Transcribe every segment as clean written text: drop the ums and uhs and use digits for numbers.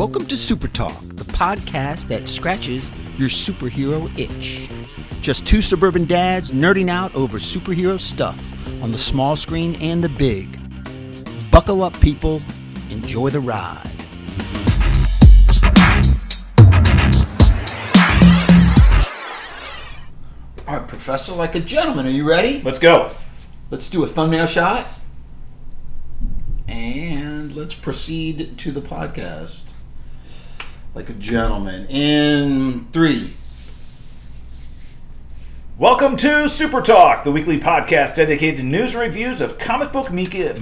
Welcome to SuperTalk, the podcast that scratches your superhero itch. Just two suburban dads nerding out over superhero stuff on the small screen and the big. Buckle up, people. Enjoy the ride. All right, Professor, like a gentleman, are you ready? Let's go. Let's do a thumbnail shot. And let's proceed to the podcast. Like a gentleman. In 3. Welcome to Super Talk, the weekly podcast dedicated to news and reviews of comic book media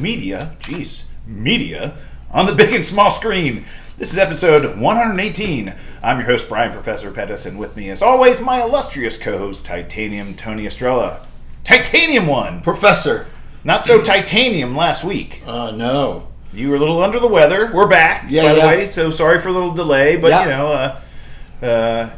on the big and small screen. This is episode 118. I'm your host, Brian Professor Pettis, and with me, as always, my illustrious co-host, Titanium Tony Estrella. Titanium one! Professor. Not so titanium last week. No. You were a little under the weather. We're back, by the way, so sorry for a little delay, but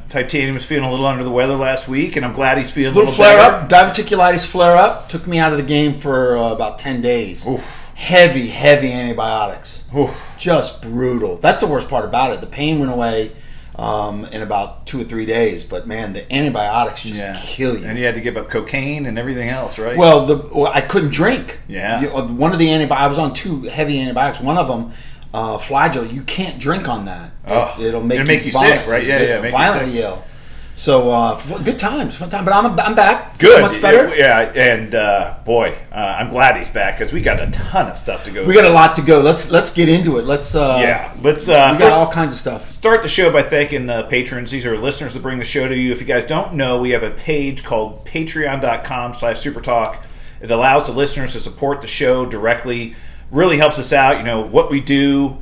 Titanium was feeling a little under the weather last week, and I'm glad he's feeling a little flare better. up, diverticulitis flare up. Took me out of the game for about 10 days. Oof. Heavy antibiotics. Oof. Just brutal. That's the worst part about it. The pain went away in about 2 or 3 days, but man, the antibiotics just kill you. And you had to give up cocaine and everything else, right? Well, I couldn't drink. Yeah. One of the antibiotics, I was on 2 heavy antibiotics. One of them, Flagyl, you can't drink on that. It'll make you sick, right? Yeah, make violently you sick. ill. So good times, fun time. But I'm back. Good, much better. Yeah, and I'm glad he's back because we got a ton of stuff to go. We got a lot to go. Let's get into it. Let's. We got all kinds of stuff. Start the show by thanking patrons. These are listeners that bring the show to you. If you guys don't know, we have a page called patreon.com/supertalk. It allows the listeners to support the show directly. Really helps us out. You know what we do.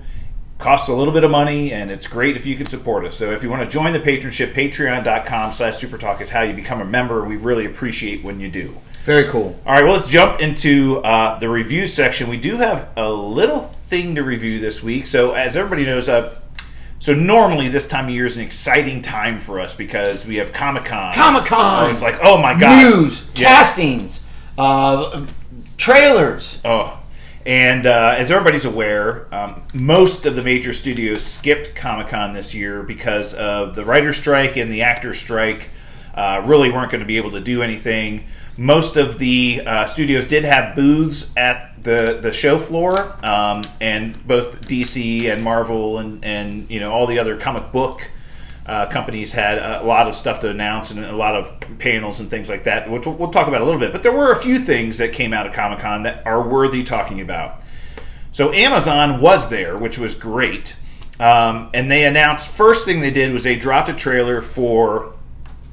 Costs a little bit of money, and it's great if you can support us. So if you want to join the patronship, patreon.com/supertalk is how you become a member. We really appreciate when you do. Very cool. All right, well, let's jump into the review section. We do have a little thing to review this week. So as everybody knows, so normally this time of year is an exciting time for us because we have Comic-Con. Comic-Con! It's like, oh my God. News, castings, trailers. Oh. And as everybody's aware, most of the major studios skipped Comic-Con this year because of the writer's strike and the actor's strike. Really weren't going to be able to do anything. Most of the studios did have booths at the show floor, and both DC and Marvel and all the other comic book companies had a lot of stuff to announce and a lot of panels and things like that, which we'll talk about a little bit. But there were a few things that came out of Comic-Con that are worthy talking about. So Amazon was there, which was great. And they announced, first thing they did was they dropped a trailer for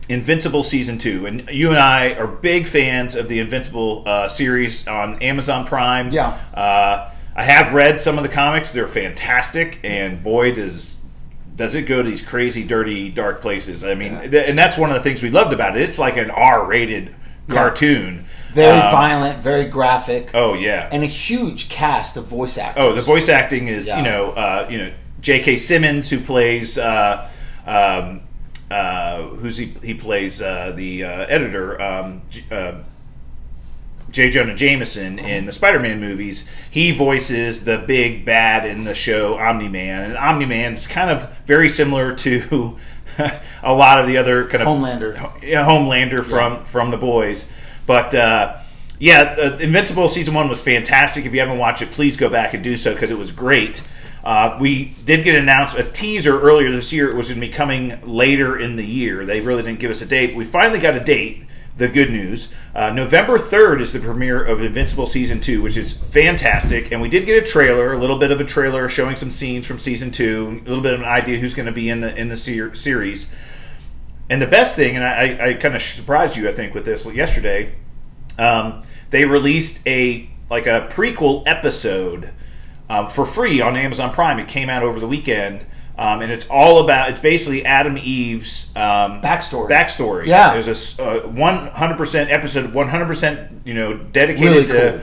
Invincible Season 2. And you and I are big fans of the Invincible series on Amazon Prime. Yeah. I have read some of the comics. They're fantastic. And boy, does it go to these crazy, dirty, dark places. I mean, and that's one of the things we loved about it. It's like an R-rated cartoon. Very violent, very graphic. Oh, yeah. And a huge cast of voice actors. Oh, the voice acting is, J.K. Simmons, who plays, he plays the editor, J. Jonah Jameson in the Spider-Man movies. He voices the big bad in the show Omni-Man. And Omni-Man's kind of very similar to a lot of the other kind of Homelander from The Boys. But Invincible Season 1 was fantastic. If you haven't watched it, please go back and do so because it was great. We did get announced a teaser earlier this year. It was going to be coming later in the year. They really didn't give us a date. We finally got a date. The good news. November 3rd is the premiere of Invincible Season 2, which is fantastic. And we did get a little bit of a trailer showing some scenes from Season 2, a little bit of an idea who's going to be in the series. And the best thing, and I kind of surprised you, I think, with this yesterday, they released a prequel episode for free on Amazon Prime. It came out over the weekend. And it's basically Adam Eve's backstory. Yeah. There's a 100% episode, 100% dedicated really to cool.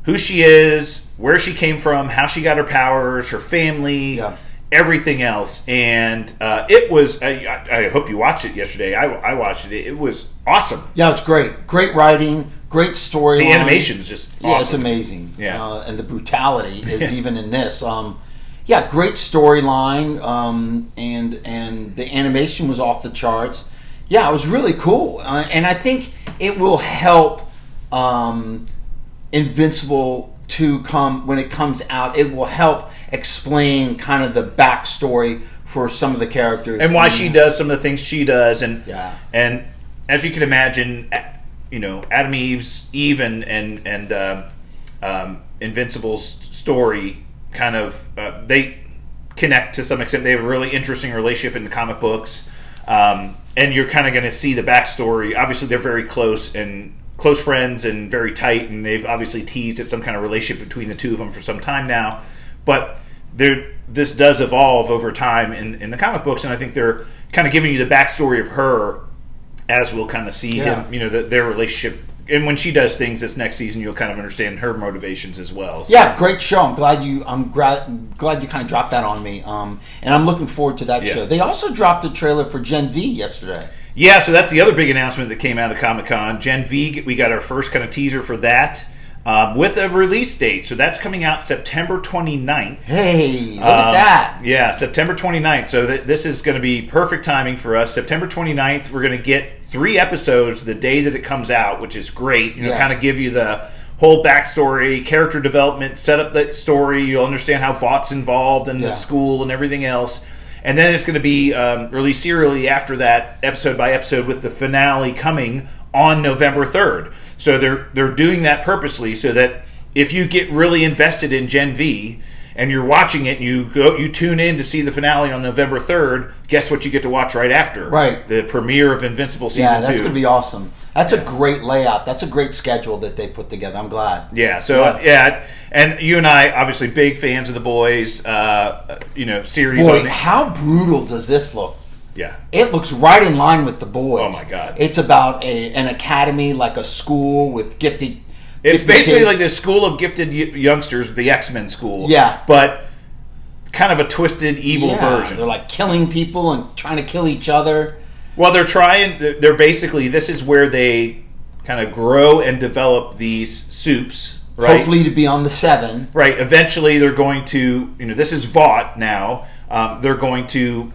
Who she is, where she came from, how she got her powers, her family, everything else. And it was, I hope you watched it yesterday. I watched it. It was awesome. Yeah, it's great. Great writing, great story. The animation is just awesome. Yeah, it's amazing. Yeah. And the brutality is even in this. Yeah, great storyline, and the animation was off the charts. Yeah, it was really cool, and I think it will help Invincible to come when it comes out. It will help explain kind of the backstory for some of the characters and why she does some of the things she does, and as you can imagine, Adam Eve and Invincible's story kind of they connect to some extent. They have a really interesting relationship in the comic books, and you're kind of going to see the backstory. Obviously, they're very close friends and very tight, and they've obviously teased at some kind of relationship between the two of them for some time now. But this does evolve over time in the comic books, and I think they're kind of giving you the backstory of her as we'll kind of see him, their relationship. And when she does things this next season, you'll kind of understand her motivations as well. So. Yeah, great show. I'm glad you kind of dropped that on me. And I'm looking forward to that show. They also dropped a trailer for Gen V yesterday. Yeah, so that's the other big announcement that came out of Comic-Con. Gen V, we got our first kind of teaser for that with a release date. So that's coming out September 29th. Hey, look at that. Yeah, September 29th. So this is going to be perfect timing for us. September 29th, we're going to get 3 episodes the day that it comes out, which is great. Kind of give you the whole backstory, character development, set up that story. You'll understand how Vaught's involved in the school and everything else. And then it's going to be released serially after that, episode by episode, with the finale coming on November 3rd. So they're doing that purposely so that if you get really invested in Gen V and you're watching it and you tune in to see the finale on November 3rd, guess what you get to watch right after? Right. The premiere of Invincible Season 2. Yeah, that's going to be awesome. That's a great layout. That's a great schedule that they put together. I'm glad. Yeah, so, and you and I, obviously, big fans of the Boys, series. Boy, how brutal does this look? Yeah. It looks right in line with the Boys. Oh, my God. It's about an academy, like a school with gifted It's basically kids. like the school of gifted youngsters, the X-Men school. Yeah. But kind of a twisted, evil version. They're like killing people and trying to kill each other. Well, they're basically, this is where they kind of grow and develop these soups, right? Hopefully to be on the 7. Right. Eventually they're going to, this is Vought now. They're going to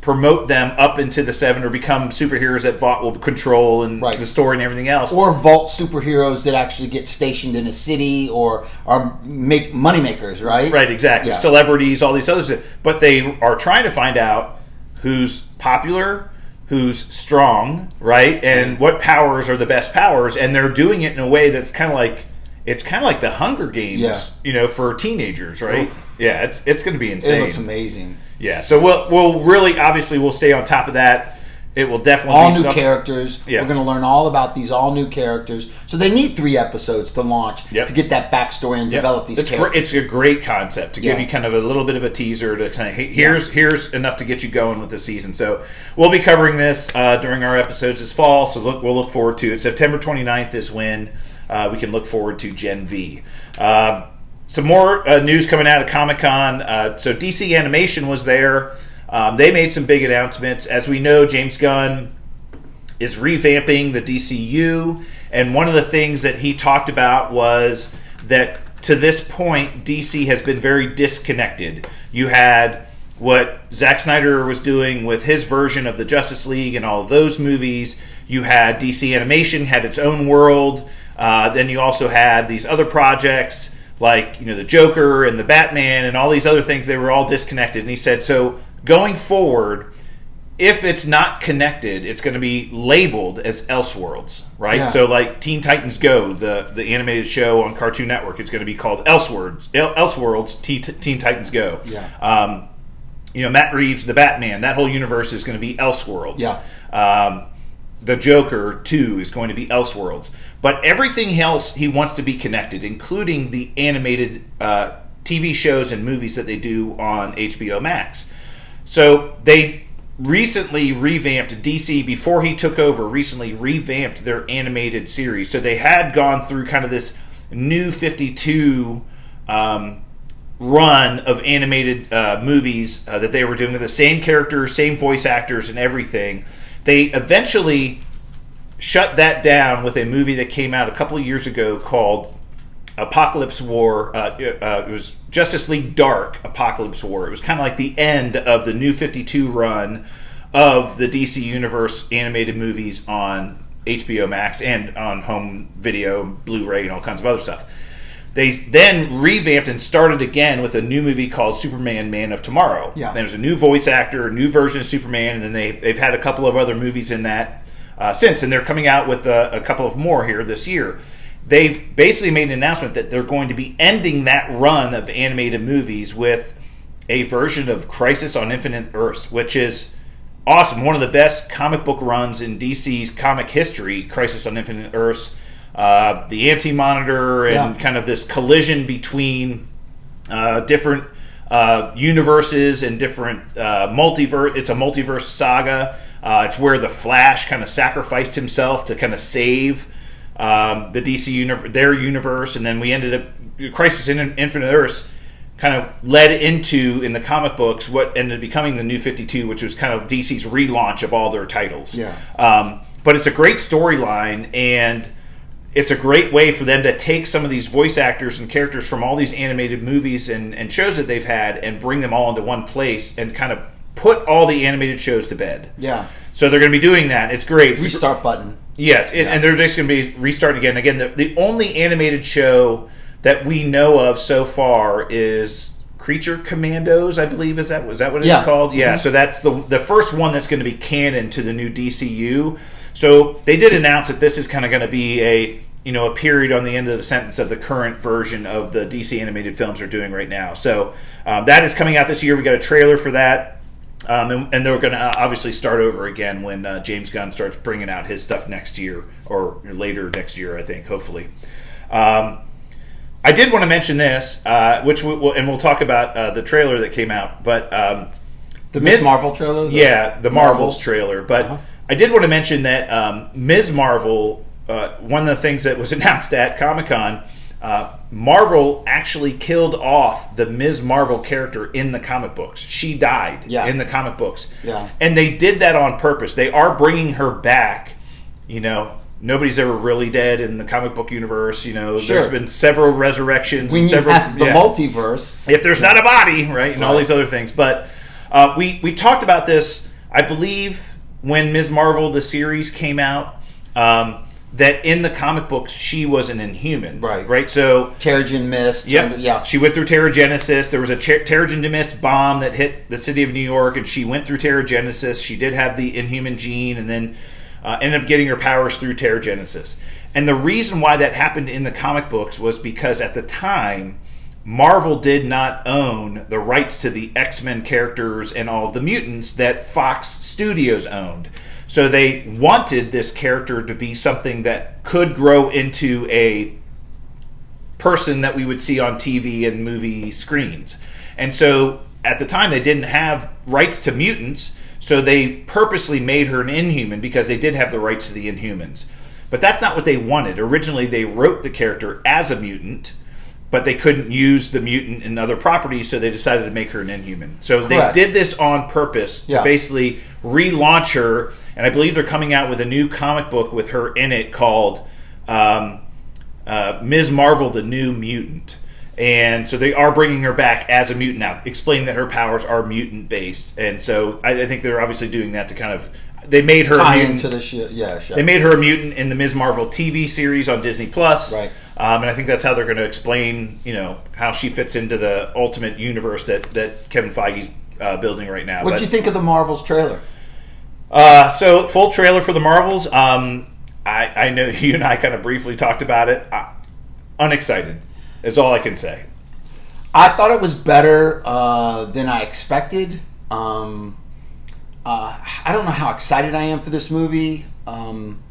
promote them up into the 7 or become superheroes that Vought will control and the story and everything else. Or vault superheroes that actually get stationed in a city or make moneymakers, right? Right, exactly. Yeah. Celebrities, all these others. But they are trying to find out who's popular, who's strong, right? And what powers are the best powers. And they're doing it in a way that's kind of like, the Hunger Games, for teenagers, right? Oof. Yeah, it's going to be insane. It looks amazing. Yeah, so we'll really, obviously, we'll stay on top of that. It will definitely all be new characters. Yeah. We're going to learn all about these all new characters. So they need 3 episodes to launch to get that backstory and develop these characters. It's a great concept to give you kind of a little bit of a teaser to kind of here's enough to get you going with the season. So we'll be covering this during our episodes this fall. So we'll look forward to it. September 29th is when we can look forward to Gen V. Some more news coming out of Comic-Con. So DC Animation was there. They made some big announcements. As we know, James Gunn is revamping the DCU. And one of the things that he talked about was that to this point, DC has been very disconnected. You had what Zack Snyder was doing with his version of the Justice League and all of those movies. You had DC Animation had its own world. Then you also had these other projects like the Joker and the Batman and all these other things. They were all disconnected. And he said, so going forward, if it's not connected, it's going to be labeled as Elseworlds, right? Yeah. So like Teen Titans Go, the animated show on Cartoon Network, is going to be called Elseworlds, Teen Titans Go. Yeah. Matt Reeves, the Batman, that whole universe is going to be Elseworlds. Yeah. The Joker 2 is going to be Elseworlds. But everything else he wants to be connected, including the animated TV shows and movies that they do on HBO Max. So they recently revamped, DC, before he took over, recently revamped their animated series. So they had gone through kind of this new 52 run of animated movies that they were doing with the same characters, same voice actors, and everything. They eventually shut that down with a movie that came out a couple of years ago called Apocalypse War. It was Justice League Dark Apocalypse War. It was kind of like the end of the New 52 run of the DC Universe animated movies on HBO Max and on home video, Blu-ray, and all kinds of other stuff. They then revamped and started again with a new movie called Superman Man of Tomorrow. Yeah. There's a new voice actor, a new version of Superman, and then they've had a couple of other movies in that since, and they're coming out with a couple of more here this year. They've basically made an announcement that they're going to be ending that run of animated movies with a version of Crisis on Infinite Earths, which is awesome. One of the best comic book runs in DC's comic history, Crisis on Infinite Earths. The Anti-Monitor and kind of this collision between different universes and different multiverse. It's a multiverse saga. It's where the Flash kind of sacrificed himself to kind of save the DC universe, their universe, and then we ended up Crisis in Infinite Earths kind of led into, in the comic books, what ended up becoming the New 52, which was kind of DC's relaunch of all their titles. But it's a great storyline, and it's a great way for them to take some of these voice actors and characters from all these animated movies and shows that they've had and bring them all into one place and kind of put all the animated shows to bed. So they're going to be doing that. It's great. Restart button. Yes, and they're just going to be restarting again. Again, the only animated show that we know of so far is Creature Commandos, I believe. Was that what it's called? Yeah, so that's the first one that's going to be canon to the new DCU. So they did announce that this is kind of going to be a period on the end of the sentence of the current version of the DC animated films they're doing right now. So that is coming out this year. We got a trailer for that. And they're going to obviously start over again when James Gunn starts bringing out his stuff next year or later next year, I think, hopefully. I did want to mention this, which we'll talk about the trailer that came out, but the Ms. Marvel trailer. The Marvels trailer. But I did want to mention that Ms. Marvel, one of the things that was announced at Comic-Con, Marvel actually killed off the Ms. Marvel character in the comic books. She died in the comic books. And they did that on purpose. They are bringing her back. Nobody's ever really dead in the comic book universe. There's been several resurrections. We and several have the multiverse. If there's not a body, right, and all these other things. But we talked about this, I believe, when Ms. Marvel, the series, came out. That in the comic books, she was an Inhuman. Right? So Terrigen Mist. She went through Terrigenesis. There was a Terrigen Mist bomb that hit the city of New York, and she went through Terrigenesis. She did have the Inhuman gene, and then ended up getting her powers through Terrigenesis. And the reason why that happened in the comic books was because at the time, Marvel did not own the rights to the X-Men characters and all of the mutants that Fox Studios owned. So they wanted this character to be something that could grow into a person that we would see on TV and movie screens. And so at the time they didn't have rights to mutants, so they purposely made her an Inhuman because they did have the rights to the Inhumans. But that's not what they wanted. Originally they wrote the character as a mutant, but they couldn't use the mutant in other properties, so they decided to make her an Inhuman. So they did this on purpose to basically relaunch her. And I believe they're coming out with a new comic book with her in it called Ms. Marvel, the New Mutant. And so they are bringing her back as a mutant now, explaining that her powers are mutant-based. And so I think they're obviously doing that to kind of... They made her tie into the show. They made her a mutant in the Ms. Marvel TV series on Disney+. And I think that's how they're going to explain, how she fits into the ultimate universe that Kevin Feige's building right now. What do you think of the Marvels trailer? So full trailer for the Marvels. I know you and I kind of briefly talked about it. Unexcited is all I can say. I thought it was better than I expected. I don't know how excited I am for this movie. I'm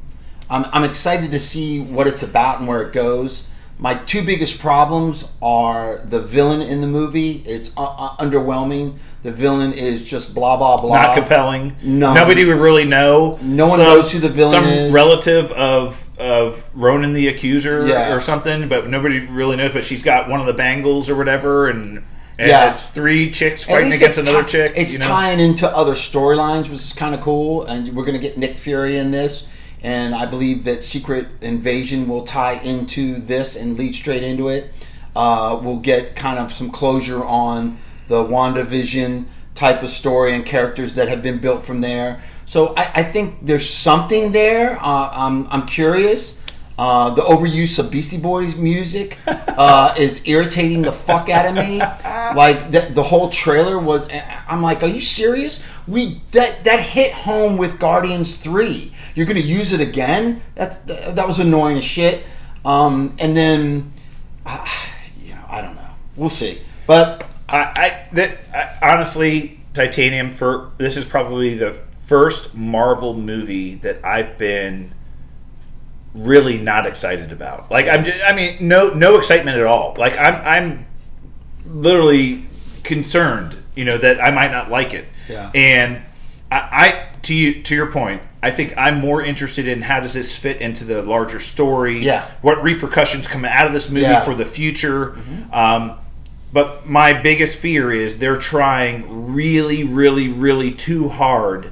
excited to see what it's about and where it goes. My two biggest problems are the villain in the movie. It's underwhelming. The villain is just blah, blah, blah. Not compelling. No. Nobody would really know. No one knows who the villain is. Some relative of Ronan the Accuser or something, but nobody really knows. But she's got one of the bangles or whatever, and it's three chicks fighting against another chick. It's tying into other storylines, which is kind of cool. And we're going to get Nick Fury in this. and I believe that Secret Invasion will tie into this and lead straight into it. We'll get kind of some closure on the WandaVision type of story and characters that have been built from there. So I think there's something there. I'm curious. The overuse of Beastie Boys music is irritating the fuck out of me. Like the whole trailer was. I'm like, are you serious? That hit home with Guardians 3. You're gonna use it again? That was annoying as shit. And then, I don't know. We'll see. But honestly, Titanium, this is probably the first Marvel movie that I've been really not excited about. Like no excitement at all. Like I'm literally concerned, that I might not like it. Yeah. And I to your point, I think I'm more interested in how does this fit into the larger story. Yeah. What repercussions come out of this movie for the future. Mm-hmm. But my biggest fear is they're trying really, really, really too hard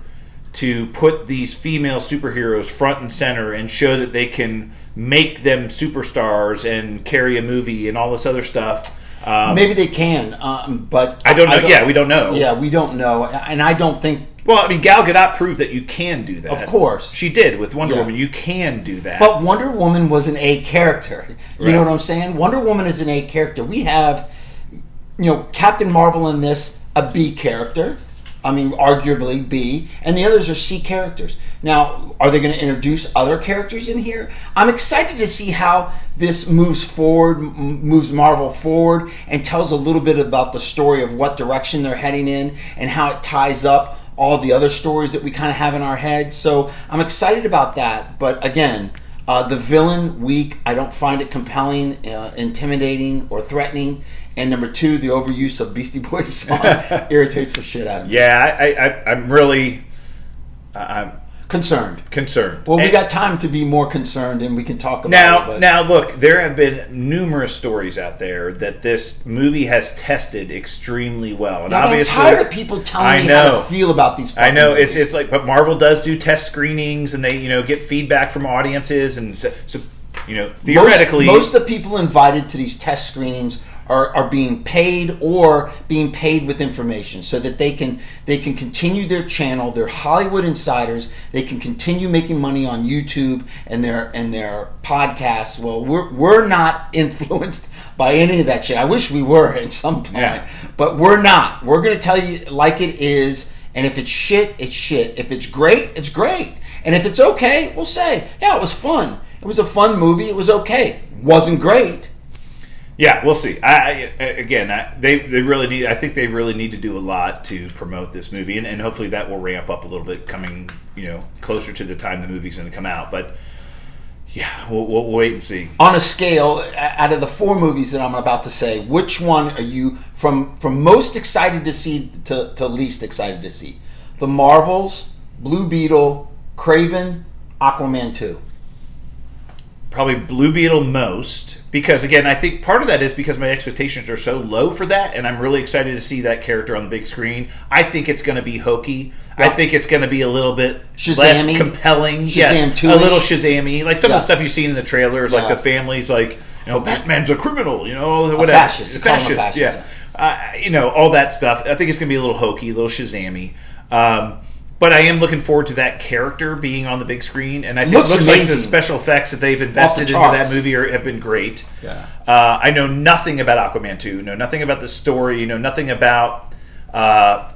to put these female superheroes front and center and show that they can make them superstars and carry a movie and all this other stuff. Maybe they can, but I don't know. We don't know. Yeah, we don't know, and I don't think. Well, Gal Gadot proved that you can do that. Of course, she did with Wonder Woman. You can do that. But Wonder Woman was an A character. You know what I'm saying? Wonder Woman is an A character. We have, Captain Marvel in this, a B character. Arguably B, and the others are C characters. Now, are they going to introduce other characters in here? I'm excited to see how this moves Marvel forward, and tells a little bit about the story of what direction they're heading in, and how it ties up all the other stories that we kind of have in our head. So I'm excited about that. But again, the villain, weak. I don't find it compelling, intimidating, or threatening. And number 2, the overuse of Beastie Boys song irritates the shit out of me. Yeah, I'm really concerned. Well, we got time to be more concerned, and we can talk about it. Now, look, there have been numerous stories out there that this movie has tested extremely well, and obviously, I'm tired of people telling me how to feel about these. I know movies. it's like, but Marvel does do test screenings, and they get feedback from audiences, and so theoretically, most of the people invited to these test screenings are being paid, or being paid with information, so that they can continue their channel. They're Hollywood insiders. They can continue making money on YouTube and their podcasts. Well, we're not influenced by any of that shit. I wish we were at some point, but we're not. We're going to tell you like it is, and if it's shit, it's shit. If it's great, it's great, and if it's okay, we'll say, yeah, it was fun. It was a fun movie. It was okay. Wasn't great. Yeah, we'll see. They really need. I think they really need to do a lot to promote this movie, and hopefully that will ramp up a little bit coming, closer to the time the movie's going to come out. But yeah, we'll wait and see. On a scale, out of the 4 movies that I'm about to say, which one are you from most excited to see to least excited to see? The Marvels, Blue Beetle, Kraven, Aquaman 2. Probably Blue Beetle most, because again, I think part of that is because my expectations are so low for that, and I'm really excited to see that character on the big screen. I think it's going to be hokey. Yep. I think it's going to be a little bit less compelling. Shazam a little Shazam-y. Like some of the stuff you've seen in the trailers, like the family's like, Batman's a criminal, whatever. A fascist. Yeah. All that stuff. I think it's going to be a little hokey, a little Shazam-y. But I am looking forward to that character being on the big screen, and I think it looks like the special effects that they've invested into that movie have been great. Yeah. I know nothing about Aquaman 2, know nothing about the story, know nothing about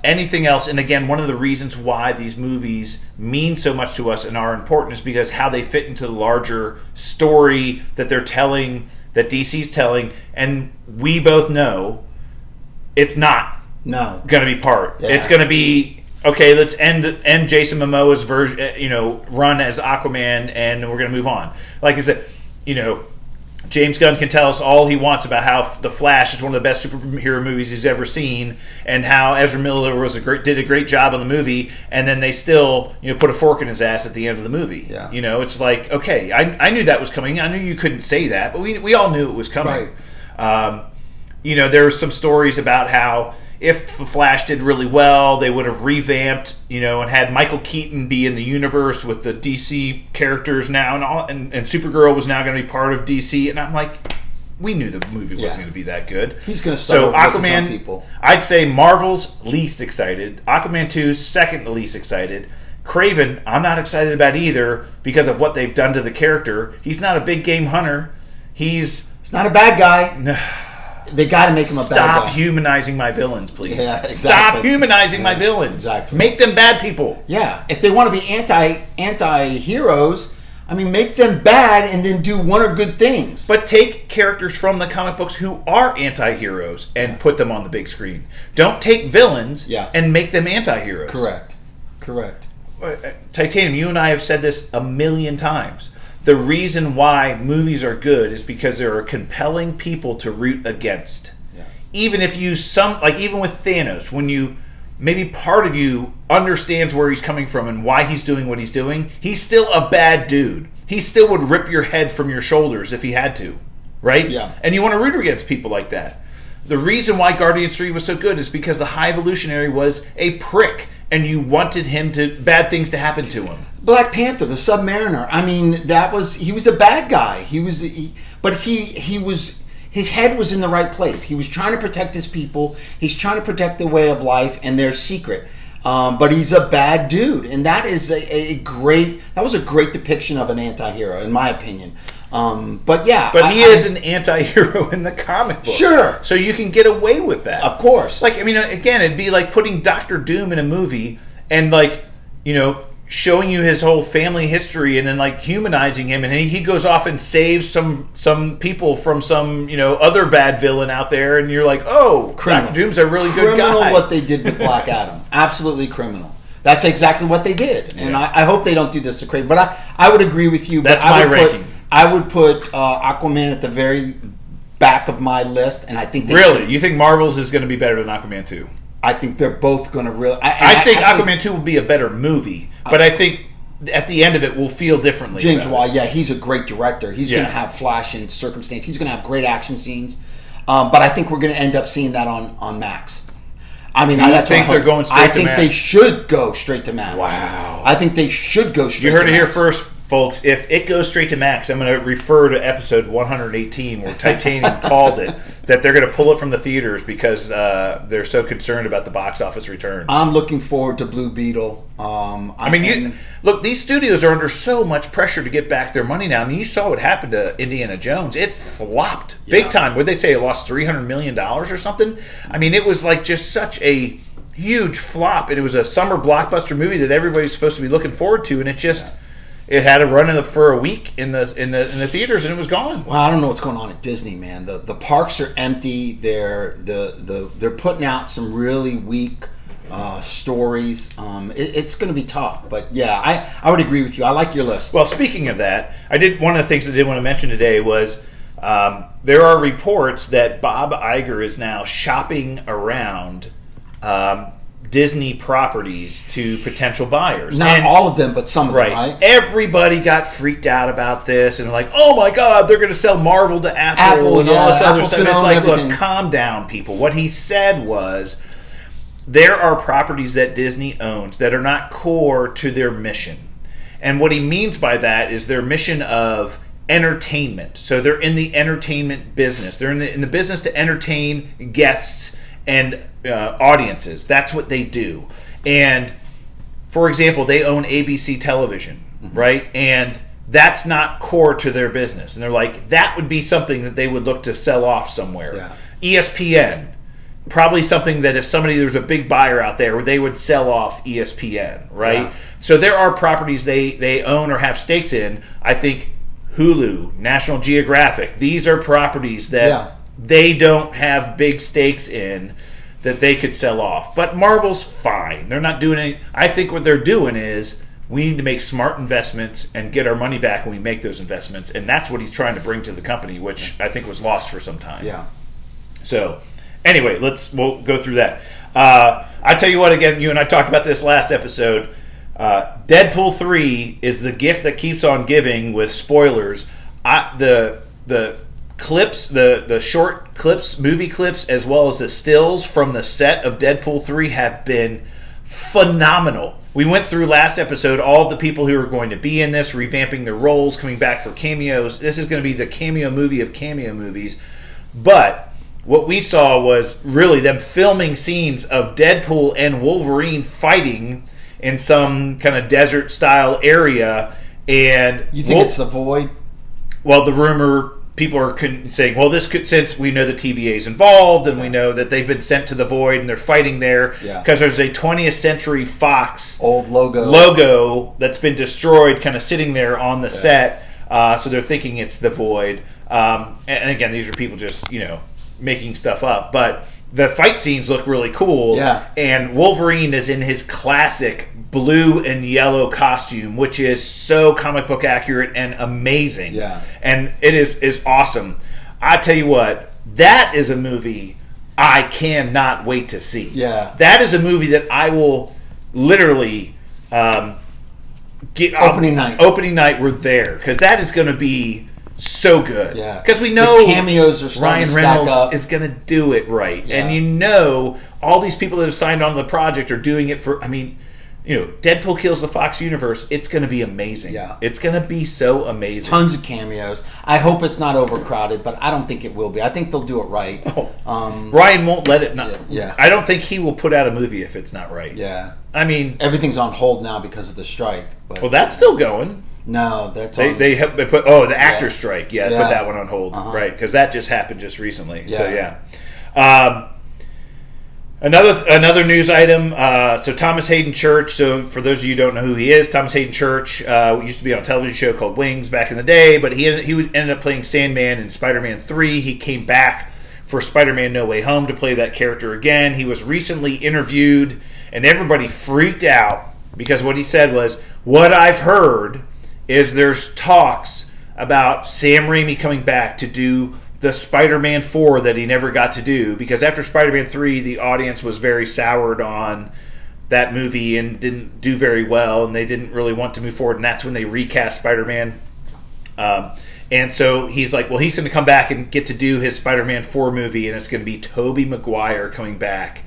anything else. And again, one of the reasons why these movies mean so much to us and are important is because how they fit into the larger story that they're telling, that DC's telling, and we both know it's not going to be part. Yeah. It's going to be... Okay, let's end Jason Momoa's version, run as Aquaman, and we're going to move on. Like I said, James Gunn can tell us all he wants about how The Flash is one of the best superhero movies he's ever seen, and how Ezra Miller did a great job on the movie, and then they still put a fork in his ass at the end of the movie. Yeah. It's like, okay, I knew that was coming. I knew you couldn't say that, but we all knew it was coming. Right. there were some stories about how if the Flash did really well, they would have revamped, and had Michael Keaton be in the universe with the DC characters now, and Supergirl was now going to be part of DC. And I'm like, we knew the movie wasn't going to be that good. He's going to start Aquaman, people. I'd say Marvel's least excited. Aquaman 2's second least excited. Kraven, I'm not excited about either because of what they've done to the character. He's not a big game hunter. He's not a bad guy. They got to make him a bad guy. Stop humanizing my villains, please. Yeah, exactly. Stop humanizing my villains. Exactly. Make them bad people. Yeah. If they want to be anti-heroes, make them bad and then do one or good things. But take characters from the comic books who are anti-heroes and put them on the big screen. Don't take villains and make them anti-heroes. Correct. Titanium, you and I have said this a million times. The reason why movies are good is because there are compelling people to root against. Yeah. Even if even with Thanos, when maybe part of you understands where he's coming from and why he's doing what he's doing, he's still a bad dude. He still would rip your head from your shoulders if he had to, right? Yeah. And you want to root against people like that. The reason why Guardians 3 was so good is because the High Evolutionary was a prick, and you wanted bad things to happen to him. Black Panther, the Submariner. He was a bad guy. But his head was in the right place. He was trying to protect his people. He's trying to protect the way of life and their secret. But he's a bad dude, and that is a great depiction of an anti-hero, in my opinion. But he is an anti-hero in the comic books. Sure. So you can get away with that. Of course. Again, it'd be like putting Doctor Doom in a movie and showing you his whole family history and then humanizing him, and he goes off and saves some people from some other bad villain out there, and you're like, oh, criminal. Doctor Doom's a really good guy. Criminal what they did with Black Adam. Absolutely criminal. That's exactly what they did, and I hope they don't do this to Kraven. But I would agree with you. That's my ranking. I would put Aquaman at the very back of my list, and I think you think Marvel's is going to be better than Aquaman 2? I think they're both going to really. I think Aquaman 2 will be a better movie, but I think at the end of it, we'll feel differently. James Wan, he's a great director. He's going to have flash and circumstance. He's going to have great action scenes, but I think we're going to end up seeing that on Max. That's think they're going straight to Max? I think they should go straight to Max. Wow. I think they should go straight to Max. You heard it here first, folks. If it goes straight to Max, I'm going to refer to episode 118 where Titanium called it, that they're going to pull it from the theaters because they're so concerned about the box office returns. I'm looking forward to Blue Beetle. Look, these studios are under so much pressure to get back their money now. You saw what happened to Indiana Jones. It flopped big time. What did they say? It lost $300 million or something? It was just such a huge flop, and it was a summer blockbuster movie that everybody's supposed to be looking forward to, and it just... It had a run for a week in the theaters, and it was gone. Well, I don't know what's going on at Disney, man. The parks are empty. They're putting out some really weak stories. It's going to be tough, but I would agree with you. I like your list. Well, speaking of that, one of the things I did want to mention today was there are reports that Bob Iger is now shopping around Disney properties to potential buyers. Not all of them, but some of them, right? Everybody got freaked out about this and like, oh my God, they're going to sell Marvel to Apple and all this other stuff. It's like, everything. Look, calm down, people. What he said was, there are properties that Disney owns that are not core to their mission. And what he means by that is their mission of entertainment. So they're in the entertainment business. They're in the business to entertain guests and audiences. That's what they do. And for example, they own ABC television, right? And that's not core to their business. And they're like, that would be something that they would look to sell off somewhere. ESPN, probably something that if there's a big buyer out there, they would sell off ESPN, right? So there are properties they own or have stakes in. I think Hulu, National Geographic, these are properties that they don't have big stakes in that they could sell off. But Marvel's fine. They're not doing any. I think what they're doing is we need to make smart investments and get our money back when we make those investments. And that's what he's trying to bring to the company, which I think was lost for some time. So anyway, we'll go through that. I tell you what, again, you and I talked about this last episode. Deadpool 3 is the gift that keeps on giving with spoilers. The clips, the short clips, movie clips, as well as the stills from the set of Deadpool 3 have been phenomenal. We went through last episode all of the people who are going to be in this, revamping their roles, coming back for cameos. This is going to be the cameo movie of cameo movies. But what we saw was really them filming scenes of Deadpool and Wolverine fighting in some kind of desert-style area. And you think it's the Void? Well, the rumor, people are saying, well, this could, since we know the TVA is involved and we know that they've been sent to the Void and they're fighting there because there's a 20th Century Fox old logo that's been destroyed kind of sitting there on the set. So they're thinking it's the Void. And again, these are people just, making stuff up. But the fight scenes look really cool. Yeah. And Wolverine is in his classic blue and yellow costume, which is so comic book accurate and amazing. Yeah. And it is awesome. I tell you what, that is a movie I cannot wait to see. Yeah. That is a movie that I will literally opening night. Opening night, we're there. Because that is going to be so good. Yeah. Because we know the cameos are starting Ryan to stack Reynolds up. is going to do it right. Yeah. And all these people that have signed on to the project are doing it for, Deadpool kills the Fox universe. It's going to be amazing. Yeah. It's going to be so amazing. Tons of cameos. I hope it's not overcrowded, but I don't think it will be. I think they'll do it right. Ryan won't let it not. Yeah. I don't think he will put out a movie if it's not right. Yeah. Everything's on hold now because of the strike. But, well, that's still going. No, that's they put the actor strike. Yeah, put that one on hold, right? Because that just happened just recently. Yeah. So yeah. Another news item. So Thomas Hayden Church. So for those of you who don't know who he is, Thomas Hayden Church used to be on a television show called Wings back in the day, but he ended up playing Sandman in Spider-Man 3. He came back for Spider-Man No Way Home to play that character again. He was recently interviewed, and everybody freaked out because what he said was, "What I've heard is there's talks about Sam Raimi coming back to do the Spider-Man 4 that he never got to do, because after Spider-Man 3, the audience was very soured on that movie and didn't do very well, and they didn't really want to move forward, and that's when they recast Spider-Man. And so he's like, well, he's going to come back and get to do his Spider-Man 4 movie, and it's going to be Tobey Maguire coming back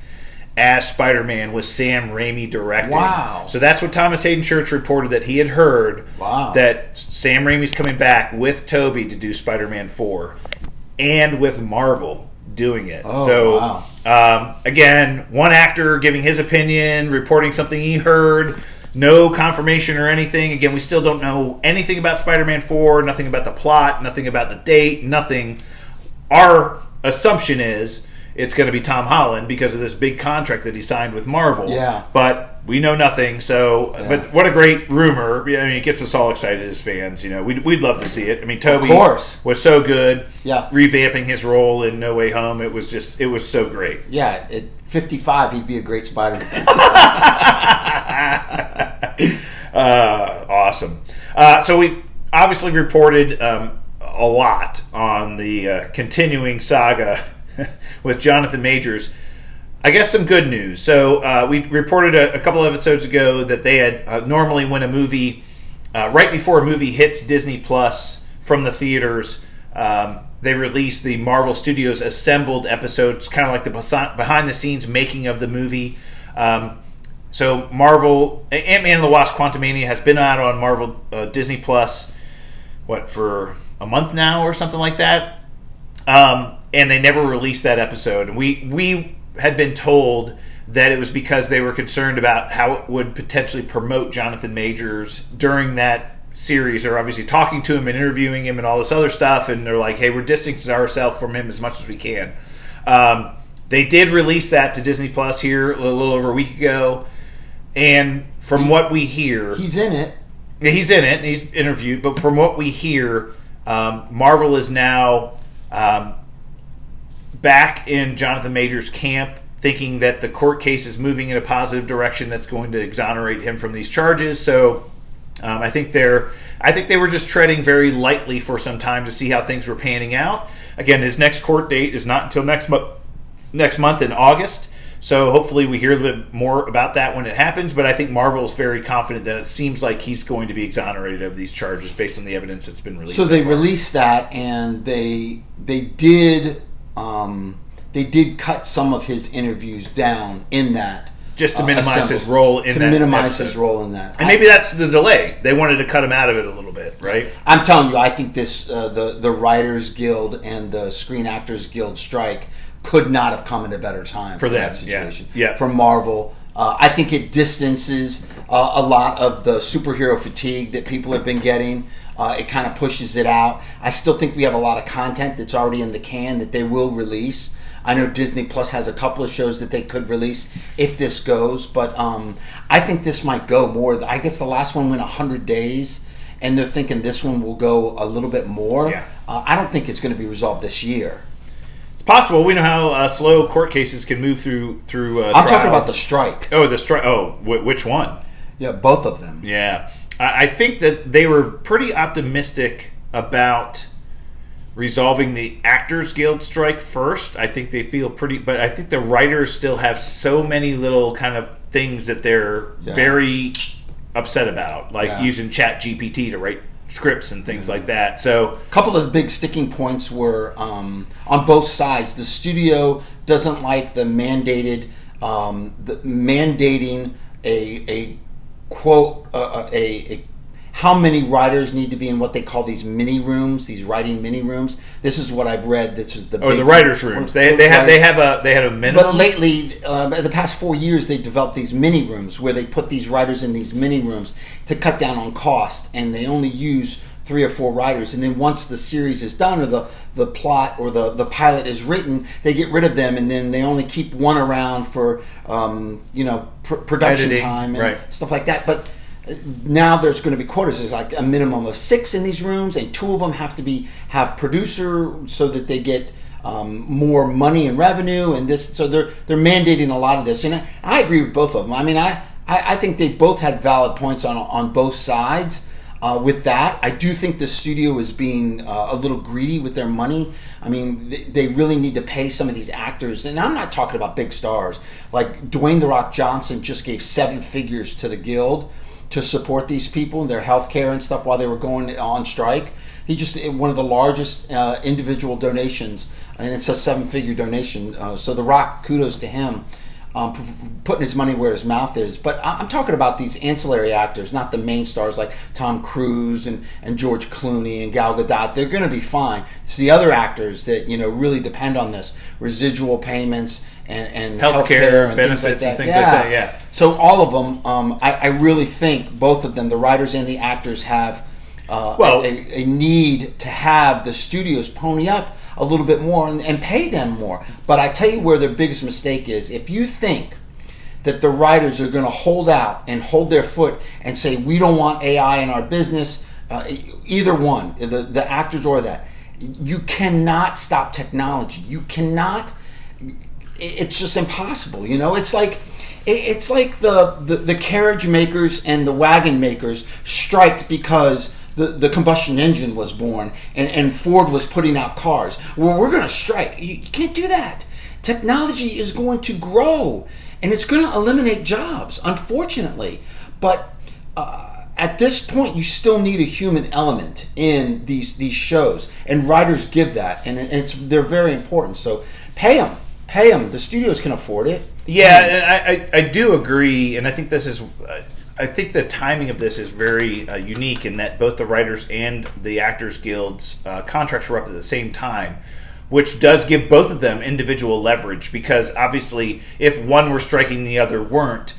as Spider-Man with Sam Raimi directing. Wow. So that's what Thomas Hayden Church reported, that he had heard that Sam Raimi's coming back with Tobey to do Spider-Man 4 and with Marvel doing it. Again, one actor giving his opinion, reporting something he heard, no confirmation or anything. Again, we still don't know anything about Spider-Man 4, nothing about the plot, nothing about the date, nothing. Our assumption is it's going to be Tom Holland because of this big contract that he signed with Marvel. Yeah. But we know nothing. So, but what a great rumor. It gets us all excited as fans. We'd love to see it. Tobey was so good. Yeah. Revamping his role in No Way Home. It was so great. Yeah. At 55, he'd be a great Spider-Man. Awesome. So we obviously reported a lot on the continuing saga with Jonathan Majors. I guess some good news. So we reported a couple of episodes ago that they had normally when a movie, right before a movie hits Disney Plus from the theaters, they release the Marvel Studios assembled episodes, kind of like the behind-the-scenes making of the movie. So Marvel, Ant-Man and the Wasp: Quantumania has been out on Marvel Disney Plus, for a month now or something like that. And they never released that episode. And we had been told that it was because they were concerned about how it would potentially promote Jonathan Majors during that series. They're obviously talking to him and interviewing him and all this other stuff, and they're like, hey, we're distancing ourselves from him as much as we can. They did release that to Disney Plus here a little over a week ago, and from what we hear... He's in it. He's in it, and he's interviewed, but from what we hear, Marvel is now... back in Jonathan Majors' camp, thinking that the court case is moving in a positive direction that's going to exonerate him from these charges. So I think they were just treading very lightly for some time to see how things were panning out. Again, his next court date is not until next month in August. So hopefully we hear a little bit more about that when it happens. But I think Marvel is very confident that it seems like he's going to be exonerated of these charges based on the evidence that's been released. So they released that, and they did cut some of his interviews down in that. Just to minimize his role in that. To minimize his role in that. And maybe that's the delay. They wanted to cut him out of it a little bit, right? I'm telling you, I think this the Writers Guild and the Screen Actors Guild strike could not have come at a better time for that situation. Yeah. For Marvel. I think it distances a lot of the superhero fatigue that people have been getting. It kind of pushes it out. I still think we have a lot of content that's already in the can that they will release. I know Disney Plus has a couple of shows that they could release if this goes, but I think this might go more. I guess the last one went 100 days, and they're thinking this one will go a little bit more. Yeah. I don't think it's going to be resolved this year. It's possible. We know how slow court cases can move through I'm trials. talking about the strike. Oh, the strike. Oh, which one? Yeah, both of them. Yeah. I think that they were pretty optimistic about resolving the Actors Guild strike first. I think they feel pretty, but I think the writers still have so many little kind of things that they're very upset about, like using Chat GPT to write scripts and things like that. So a couple of the big sticking points were on both sides. The studio doesn't like the mandating a quote a how many writers need to be in what they call these mini rooms, these writing mini rooms. This is what I've read. This is the the writers' rooms. They had a minimum. But lately, the past 4 years, they developed these mini rooms where they put these writers in these mini rooms to cut down on cost, and they only use 3 or 4 writers. And then once the series is done, or the plot or the pilot is written, they get rid of them, and then they only keep one around for production editing, time and stuff like that. But now there's going to be quotas. There's like a minimum of 6 in these rooms, and 2 of them have to have producer so that they get more money and revenue. And this, so they're mandating a lot of this. And I agree with both of them. I mean, I think they both had valid points on both sides. With that, I do think the studio is being a little greedy with their money. I mean, they really need to pay some of these actors, and I'm not talking about big stars. Like Dwayne "The Rock" Johnson just gave 7 figures to the Guild to support these people and their health care and stuff while they were going on strike. He just, one of the largest individual donations, and it's a 7-figure donation. So The Rock, kudos to him, putting his money where his mouth is. But I'm talking about these ancillary actors, not the main stars like Tom Cruise and George Clooney and Gal Gadot. They're going to be fine. It's the other actors that really depend on this residual payments and healthcare and benefits and things like that. Yeah. So all of them, I really think both of them, the writers and the actors, have a need to have the studios pony up a little bit more and pay them more. But I tell you where their biggest mistake is. If you think that the writers are going to hold out and hold their foot and say, we don't want AI in our business, either one, the actors or that, you cannot stop technology. You cannot. It's just impossible. It's like the carriage makers and the wagon makers striked because the combustion engine was born and Ford was putting out cars. Well, we're going to strike. You can't do that. Technology is going to grow, and it's going to eliminate jobs, unfortunately. But at this point, you still need a human element in these shows, and writers give that, and they're very important. So pay them. The studios can afford it. Yeah, and I do agree, and I think this is. I think the timing of this is very unique in that both the writers and the Actors Guild's contracts were up at the same time, which does give both of them individual leverage, because obviously if one were striking the other weren't,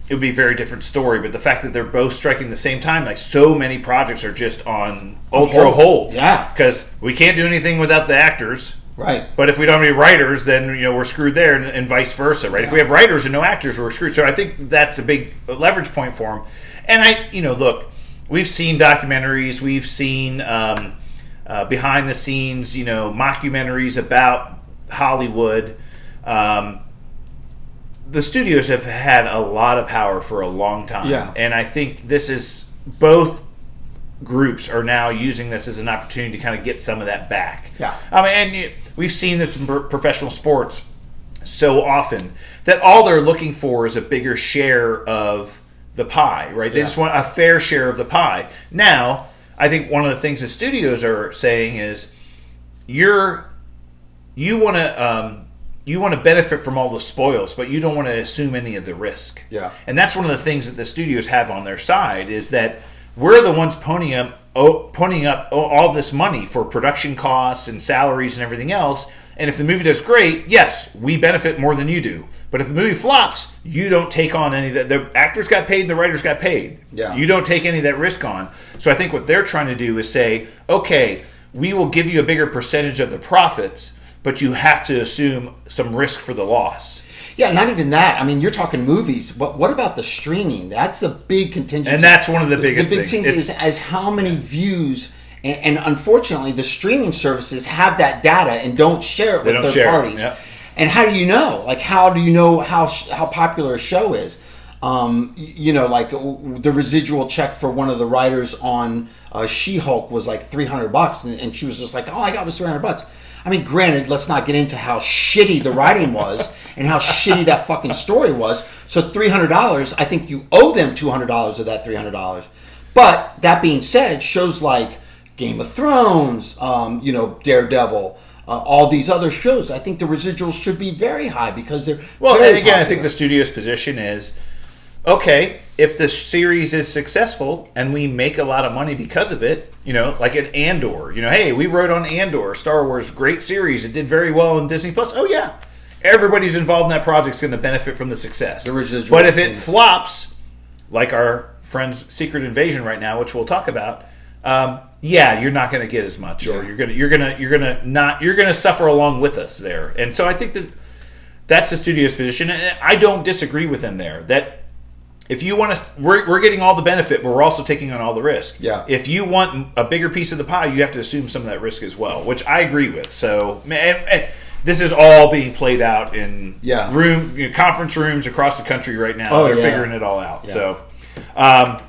it would be a very different story. But the fact that they're both striking at the same time, like so many projects are just on ultra hold. Yeah. Because we can't do anything without the actors. Right. But if we don't have any writers, then we're screwed there, and vice versa, right? Yeah. If we have writers and no actors, we're screwed. So I think that's a big leverage point for them. And look, we've seen documentaries, we've seen behind the scenes, mockumentaries about Hollywood. The studios have had a lot of power for a long time. Yeah. And I think this is both groups are now using this as an opportunity to kind of get some of that back. Yeah. And we've seen this in professional sports. so often that all they're looking for is a bigger share of the pie, right? They just want a fair share of the pie. Now, I think one of the things the studios are saying is you want to benefit from all the spoils, but you don't want to assume any of the risk. Yeah. And that's one of the things that the studios have on their side is that we're the ones ponying up all this money for production costs and salaries and everything else. And if the movie does great, yes, we benefit more than you do. But if the movie flops, you don't take on any of that. The actors got paid and the writers got paid. Yeah. You don't take any of that risk on. So I think what they're trying to do is say, okay, we will give you a bigger percentage of the profits, but you have to assume some risk for the loss. Yeah, not even that. I mean, you're talking movies. What about the streaming? That's the big contingency. And that's one of the biggest things. The big thing is how many views, and unfortunately, the streaming services have that data and don't share it with third parties. Yep. And how do you know? Like, how do you know how popular a show is? Like the residual check for one of the writers on She-Hulk was like $300, and she was just like, "All I got was $300." I mean, granted, let's not get into how shitty the writing was and how shitty that fucking story was. So $300, I think you owe them $200 of that $300. But that being said, shows like Game of Thrones, Daredevil, all these other shows, I think the residuals should be very high because they're and again, popular. I think the studio's position is, okay, if the series is successful and we make a lot of money because of it, like an Andor, hey, we wrote on Andor, Star Wars, great series. It did very well on Disney Plus. Oh, yeah. Everybody's involved in that project is going to benefit from the success. But if it flops, like our friend's Secret Invasion right now, which we'll talk about, you're not going to get as much, or you're gonna suffer along with us there. And so I think that's the studio's position, and I don't disagree with them there. That if you want to, we're getting all the benefit, but we're also taking on all the risk. Yeah. If you want a bigger piece of the pie, you have to assume some of that risk as well, which I agree with. So, and this is all being played out in conference rooms across the country right now. They're figuring it all out. Yeah.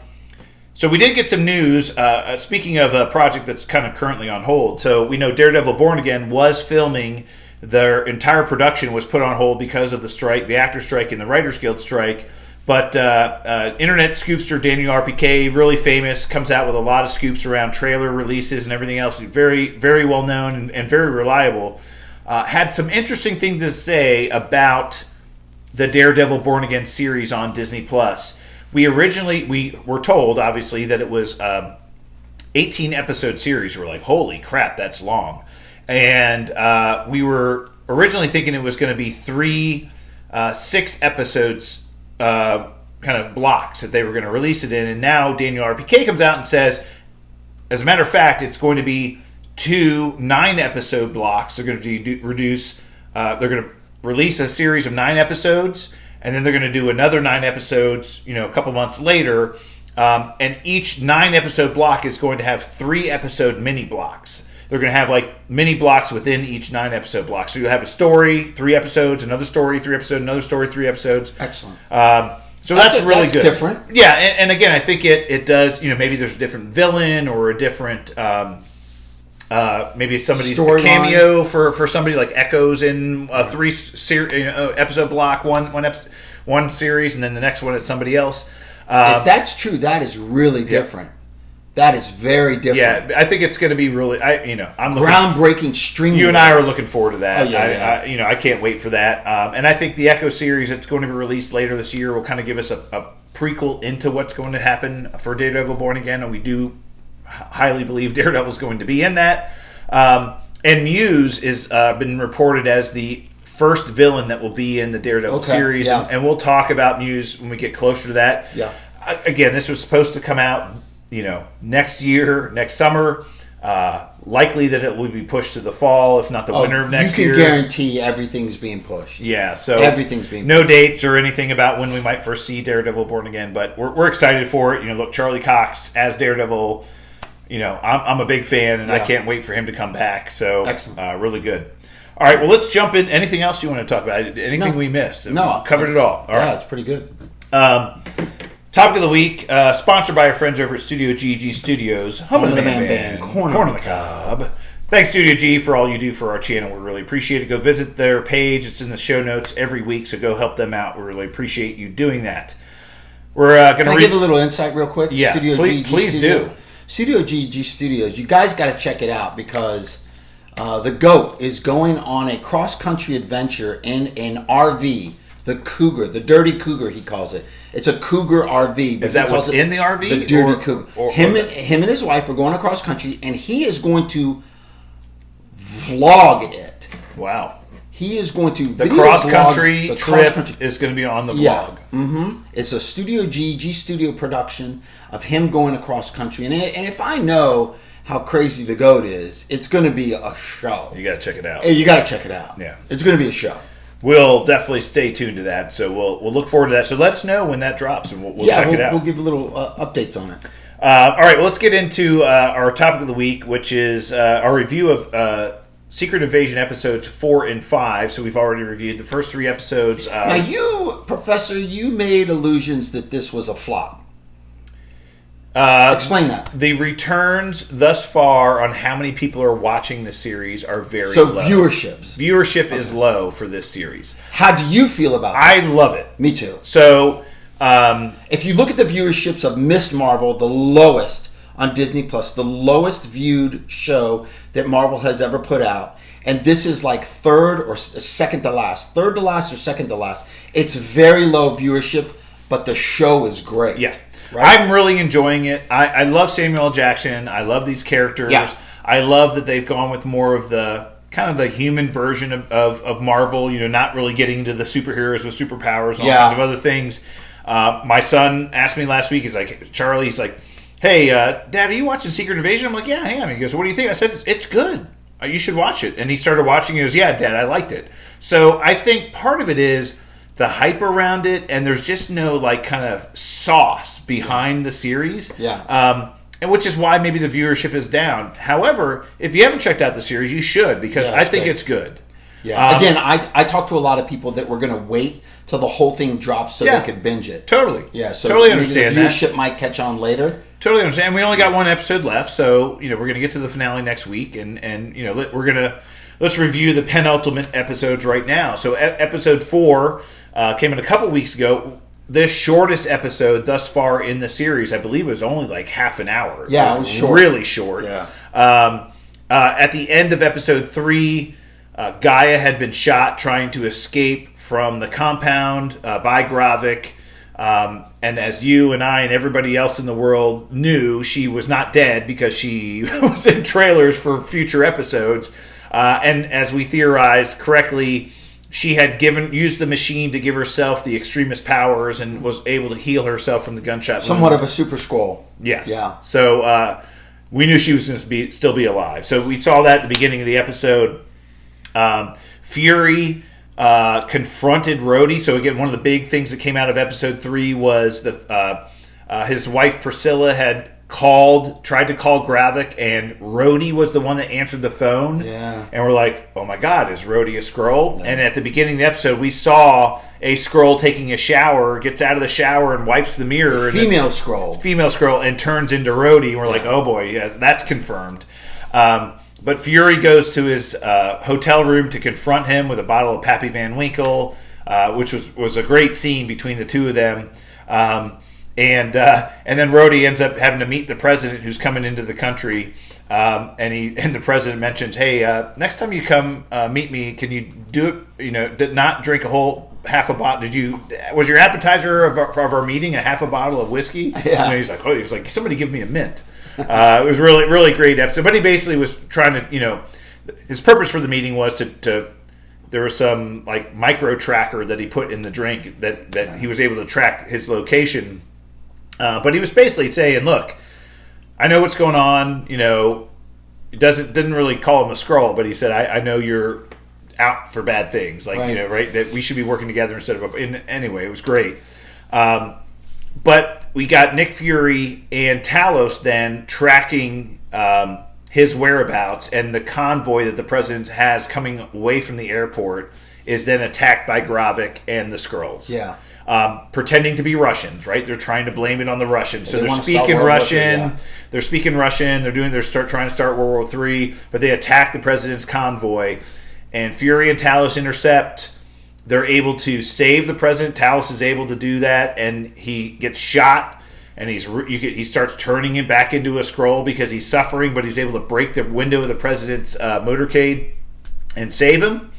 So we did get some news. Speaking of a project that's kind of currently on hold, so we know Daredevil: Born Again was filming. Their entire production was put on hold because of the strike, the actor strike, and the Writers Guild strike. But internet scoopster Daniel RPK, really famous, comes out with a lot of scoops around trailer releases and everything else. Very, very well known and very reliable. Had some interesting things to say about the Daredevil Born Again series on Disney Plus. We were told, obviously, that it was 18 episode series. We're like, holy crap, that's long. And we were originally thinking it was going to be 3 6 episodes kind of blocks that they were going to release it in, and now Daniel RPK comes out and says, as a matter of fact, it's going to be 2 9-episode blocks. They're going to they're going to release a series of 9 episodes, and then they're going to do another 9 episodes, a couple months later, and each 9-episode block is going to have 3-episode mini blocks. They're going to have like mini blocks within each 9-episode block. So you'll have a story, 3 episodes, another story, 3 episodes, another story, 3 episodes. Excellent. So that's really good. That's different. Yeah, and again, I think it does, maybe there's a different villain or a different, maybe somebody's a cameo for somebody like Echoes in a 3 episode block, one series, and then the next one it's somebody else. If that's true, that is really different. Yeah. That is very different. Yeah, I think it's going to be really, I'm groundbreaking streaming. You and I are looking forward to that. Oh, yeah. I can't wait for that. And I think the Echo series that's going to be released later this year will kind of give us a prequel into what's going to happen for Daredevil Born Again, and we do highly believe Daredevil's going to be in that. And Muse is been reported as the first villain that will be in the Daredevil series, and we'll talk about Muse when we get closer to that. Yeah. Again, this was supposed to come out next year, next summer. Likely that it will be pushed to the fall, if not the winter of next year. You can guarantee everything's being pushed. Yeah, so everything's being pushed. No dates or anything about when we might first see Daredevil Born Again, but we're excited for it. Look, Charlie Cox as Daredevil. I'm a big fan, and I can't wait for him to come back. So really good. All right, well, let's jump in. Anything else you want to talk about? Anything we missed? No, we covered it all. All right, it's pretty good. Topic of the week, sponsored by our friends over at Studio GG Studios, home of the man band, corner of the cob. Thanks, Studio G, for all you do for our channel. We really appreciate it. Go visit their page. It's in the show notes every week, so go help them out. We really appreciate you doing that. We're going to give a little insight real quick? Yeah, Studio please do. Studio GG Studios. You guys got to check it out because the GOAT is going on a cross-country adventure in an RV. The Cougar, the Dirty Cougar, he calls it. It's a Cougar RV. Is that what's in the RV? The Dirty Cougar. Him and his wife are going across country, and he is going to vlog it. Wow. He is going to the cross-country trip is going to be on the vlog. Yeah. Mm-hmm. It's a Studio G Studio production of him going across country. And if I know how crazy the GOAT is, it's going to be a show. You got to check it out. You got to check it out. Yeah. It's going to be a show. We'll definitely stay tuned to that. So we'll look forward to that. So let us know when that drops, and we'll check it out. We'll give a little updates on it. All right, well, let's get into our topic of the week, which is our review of Secret Invasion episodes 4 and 5. So we've already reviewed the first 3 episodes. Now, you, Professor, you made allusions that this was a flop. Explain that. The returns thus far on how many people are watching the series are very low. Viewership is low for this series. How do you feel about that? I love it. Me too. So, if you look at the viewerships of Miss Marvel, the lowest on Disney Plus, the lowest viewed show that Marvel has ever put out, and this is like third or second to last. It's very low viewership, but the show is great. Yeah. Right? I'm really enjoying it. I love Samuel L. Jackson. I love these characters. Yeah. I love that they've gone with more of the kind of the human version of Marvel, not really getting into the superheroes with superpowers and all kinds of other things. My son asked me last week, he's like, Charlie's like, hey, Dad, are you watching Secret Invasion? I'm like, yeah, I am. He goes, what do you think? I said, it's good. You should watch it. And he started watching it. He goes, yeah, Dad, I liked it. So I think part of it is the hype around it, and there's just no like kind of sauce behind the series. Yeah. And which is why maybe the viewership is down. However, if you haven't checked out the series, you should, because I think it's good. Yeah. Again, I talked to a lot of people that were going to wait till the whole thing drops so they could binge it. Totally. Yeah. So totally understand the viewership might catch on later. Totally understand. We only got 1 episode left, so we're going to get to the finale next week, and let's review the penultimate episodes right now. So episode 4 came in a couple weeks ago. The shortest episode thus far in the series, I believe, was only like half an hour. Yeah, it was short. Really short. Yeah. At the end of episode 3, Gaia had been shot trying to escape from the compound by Gravik. And as you and I and everybody else in the world knew, she was not dead because she was in trailers for future episodes. And as we theorized correctly, she had used the machine to give herself the extremist powers and was able to heal herself from the gunshot. Somewhat of a super Skrull. Yes. Yeah. So we knew she was going to still be alive. So we saw that at the beginning of the episode. Fury confronted Rhodey. So again, one of the big things that came out of episode 3 was that his wife Priscilla had tried to call Gravik, and Rhodey was the one that answered the phone. Yeah. And we're like, oh my God, is Rhodey a Skrull? Yeah. And at the beginning of the episode, we saw a Skrull taking a shower, gets out of the shower and wipes the mirror. Female Skrull, and turns into Rhodey. And we're like, oh boy, yeah, that's confirmed. But Fury goes to his hotel room to confront him with a bottle of Pappy Van Winkle, which was a great scene between the two of them. And then Rhodey ends up having to meet the president who's coming into the country, and the president mentions, "Hey, next time you come meet me, can you do it? Did not drink a whole half a bottle. Was your appetizer of our meeting a half a bottle of whiskey?" Yeah. And he's like, somebody give me a mint. It was really really great episode. But he basically was trying to, his purpose for the meeting was to there was some like micro tracker that he put in the drink that he was able to track his location. But he was basically saying, look, I know what's going on. Didn't really call him a Skrull, but he said, I know you're out for bad things. Like, right? That we should be working together instead of... Anyway, it was great. But we got Nick Fury and Talos then tracking his whereabouts and the convoy that the president has coming away from the airport. is then attacked by Gravik and the Skrulls. Yeah. Pretending to be Russians, right? They're trying to blame it on the Russians. So they're speaking Russian. They're speaking Russian. They're trying to start World War III, but they attack the president's convoy, and Fury and Talos intercept. They're able to save the president. Talos is able to do that, and he gets shot, and he starts turning him back into a Skrull because he's suffering, but he's able to break the window of the president's motorcade and save him.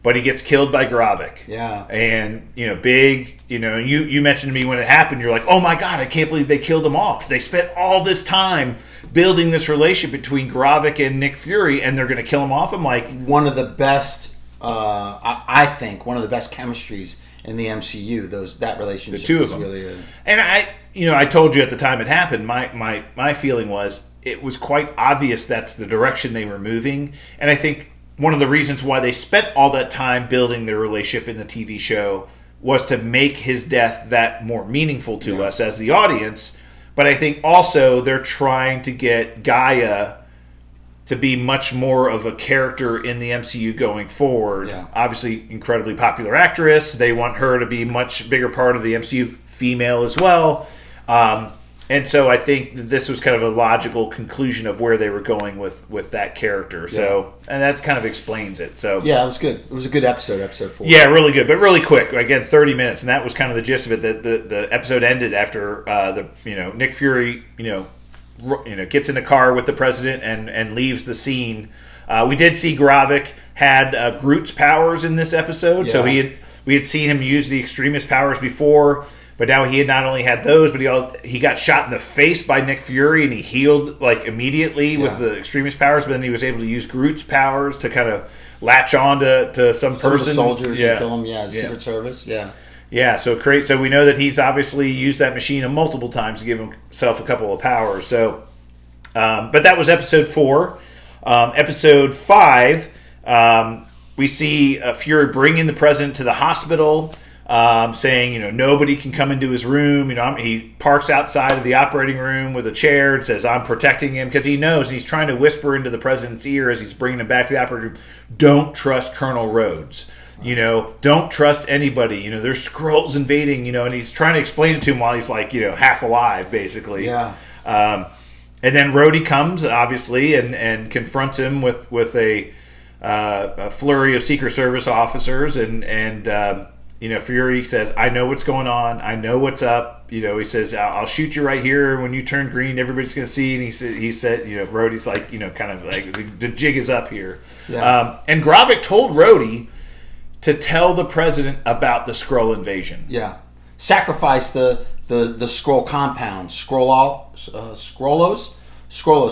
But he gets killed by Gravik. Yeah. And, big, you mentioned to me when it happened, you're like, oh my God, I can't believe they killed him off. They spent all this time building this relationship between Gravik and Nick Fury, and they're going to kill him off. I'm like... One of the best, I think, one of the best chemistries in the MCU, that relationship. The two of them. Really good. And I told you at the time it happened, my feeling was it was quite obvious that's the direction they were moving. And I think one of the reasons why they spent all that time building their relationship in the TV show was to make his death that more meaningful to us as the audience. But I think also they're trying to get Gaia to be much more of a character in the MCU going forward. Yeah. Obviously, incredibly popular actress. They want her to be a much bigger part of the MCU, female as well. And so I think this was kind of a logical conclusion of where they were going with that character. So, and that kind of explains it. So yeah, it was good. It was a good episode 4. Yeah, really good, but really quick. Again, 30 minutes, and that was kind of the gist of it. That the episode ended after Nick Fury gets in the car with the president and leaves the scene. We did see Gravik had Groot's powers in this episode, so we had seen him use the extremist powers before. But now he had not only had those, but he got shot in the face by Nick Fury, and he healed immediately with the extremist powers. But then he was able to use Groot's powers to kind of latch on to some person, of the soldiers, and kill them. Yeah, the Secret Service. Yeah. So we know that he's obviously used that machine multiple times to give himself a couple of powers. So, but that was episode 4. Episode 5, we see Fury bringing the president to the hospital. Saying, nobody can come into his room. He parks outside of the operating room with a chair and says, I'm protecting him, because he knows, and he's trying to whisper into the president's ear as he's bringing him back to the operating room, don't trust Colonel Rhodes. Don't trust anybody. There's Skrulls invading, and he's trying to explain it to him while he's half alive, basically. Yeah. And then Rhodey comes, obviously, and confronts him with a flurry of Secret Service officers, and Fury says, I know what's going on. I know what's up. He says, I'll shoot you right here. When you turn green, everybody's going to see. And he said, Rhodey's kind of like, the jig is up here. Yeah. And Gravik told Rhodey to tell the president about the Skrull invasion. Yeah. Sacrifice the Skrull compound. Skrullos,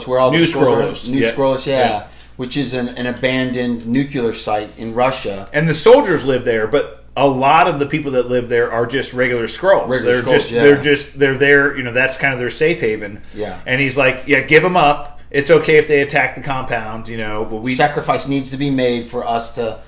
where all the Skrulls are. New Skrullos, yeah. Which is an abandoned nuclear site in Russia. And the soldiers live there, but a lot of the people that live there are just regular Skrulls. They're there. That's kind of their safe haven. Yeah. And he's like, give them up. It's okay if they attack the compound. But sacrifice needs to be made for us to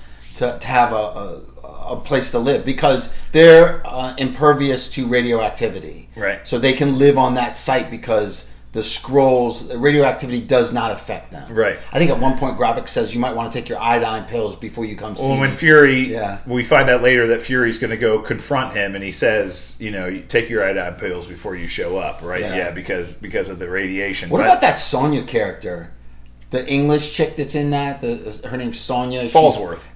have a place to live, because they're impervious to radioactivity. Right. So they can live on that site because the Skrulls, radioactivity does not affect them. Right. I think at one point Gravik says you might want to take your iodine pills before you come see me. When Fury, we find out later that Fury's going to go confront him, and he says, you take your iodine pills before you show up, right? Yeah, because of the radiation. What about that Sonya character? The English chick that's in that? Her name's Sonya. Fallsworth.